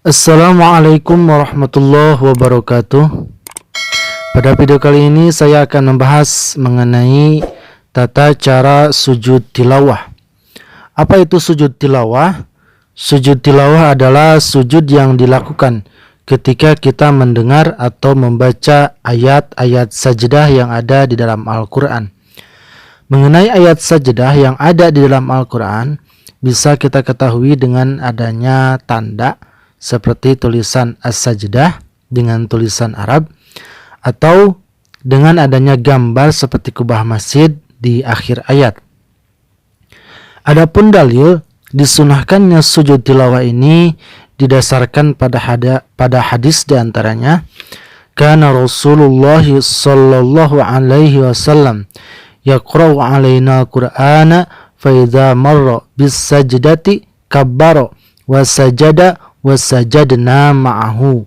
Assalamualaikum warahmatullahi wabarakatuh. Pada video kali ini saya akan membahas mengenai tata cara sujud tilawah. Apa itu sujud tilawah? Sujud tilawah adalah sujud yang dilakukan ketika kita mendengar atau membaca ayat-ayat sajdah yang ada di dalam Al-Quran. Mengenai ayat sajdah yang ada di dalam Al-Quran, bisa kita ketahui dengan adanya tanda seperti tulisan as-sajdah dengan tulisan Arab, atau dengan adanya gambar seperti kubah masjid di akhir ayat. Adapun dalil disunahkannya sujud tilawah ini didasarkan pada hadis diantaranya, kana Rasulullah sallallahu alaihi wasallam yaqra'u alaina Qur'ana fa idza marra bis sajdati kabbara wa sajada wasajadna ma'ahu.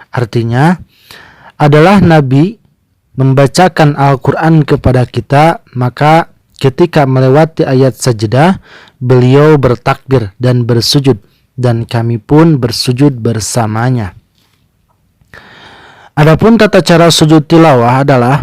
Artinya adalah Nabi membacakan Al-Quran kepada kita, maka ketika melewati ayat sajdah beliau bertakbir dan bersujud, dan kami pun bersujud bersamanya. Adapun tata cara sujud tilawah adalah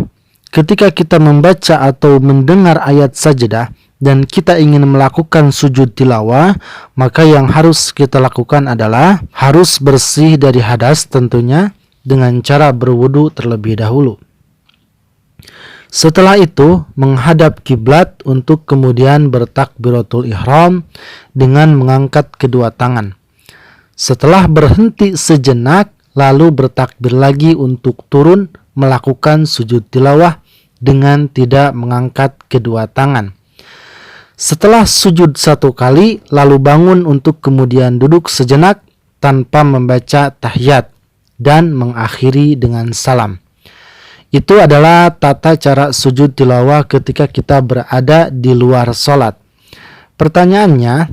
ketika kita membaca atau mendengar ayat sajdah dan kita ingin melakukan sujud tilawah, maka yang harus kita lakukan adalah harus bersih dari hadas tentunya dengan cara berwudu terlebih dahulu. Setelah itu menghadap kiblat untuk kemudian bertakbiratul ihram dengan mengangkat kedua tangan. Setelah berhenti sejenak lalu bertakbir lagi untuk turun melakukan sujud tilawah dengan tidak mengangkat kedua tangan. Setelah sujud satu kali, lalu bangun untuk kemudian duduk sejenak tanpa membaca tahiyat dan mengakhiri dengan salam. Itu adalah tata cara sujud tilawah ketika kita berada di luar sholat. Pertanyaannya,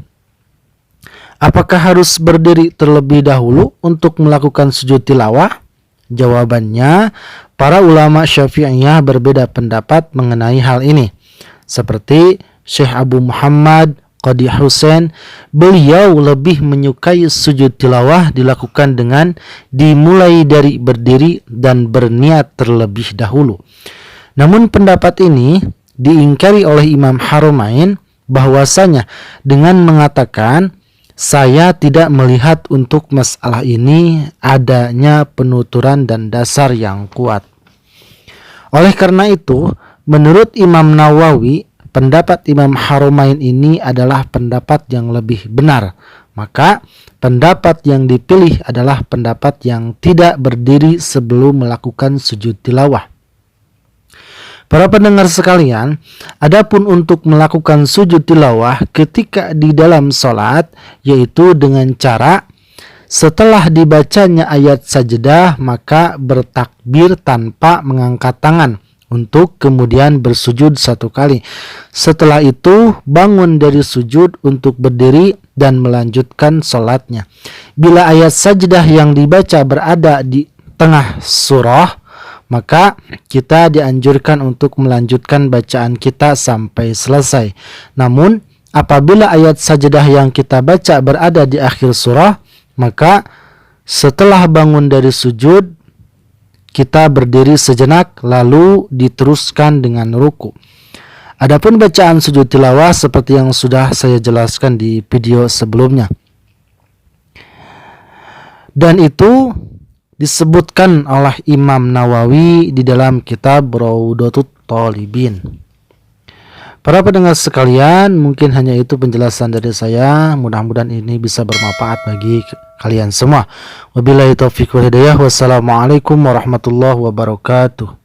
apakah harus berdiri terlebih dahulu untuk melakukan sujud tilawah? Jawabannya, para ulama Syafi'iyah berbeda pendapat mengenai hal ini. Seperti Syekh Abu Muhammad Qadi Husain, beliau lebih menyukai sujud tilawah dilakukan dengan dimulai dari berdiri dan berniat terlebih dahulu. Namun pendapat ini diingkari oleh Imam Haramain bahwasanya dengan mengatakan, saya tidak melihat untuk masalah ini adanya penuturan dan dasar yang kuat. Oleh karena itu, menurut Imam Nawawi, pendapat Imam Haramain ini adalah pendapat yang lebih benar. Maka pendapat yang dipilih adalah pendapat yang tidak berdiri sebelum melakukan sujud tilawah. Para pendengar sekalian, adapun untuk melakukan sujud tilawah ketika di dalam sholat, yaitu dengan cara setelah dibacanya ayat sajdah maka bertakbir tanpa mengangkat tangan untuk kemudian bersujud satu kali. Setelah itu bangun dari sujud untuk berdiri dan melanjutkan sholatnya. Bila ayat sajdah yang dibaca berada di tengah surah, maka kita dianjurkan untuk melanjutkan bacaan kita sampai selesai. Namun apabila ayat sajdah yang kita baca berada di akhir surah, maka setelah bangun dari sujud kita berdiri sejenak lalu diteruskan dengan ruku. Adapun bacaan sujud tilawah seperti yang sudah saya jelaskan di video sebelumnya. Dan itu disebutkan oleh Imam Nawawi di dalam kitab Raudhatut Thalibin. Para pendengar sekalian, mungkin hanya itu penjelasan dari saya. Mudah-mudahan ini bisa bermanfaat bagi kalian semua. Wabillahi taufiq wal hidayah. Wassalamualaikum warahmatullahi wabarakatuh.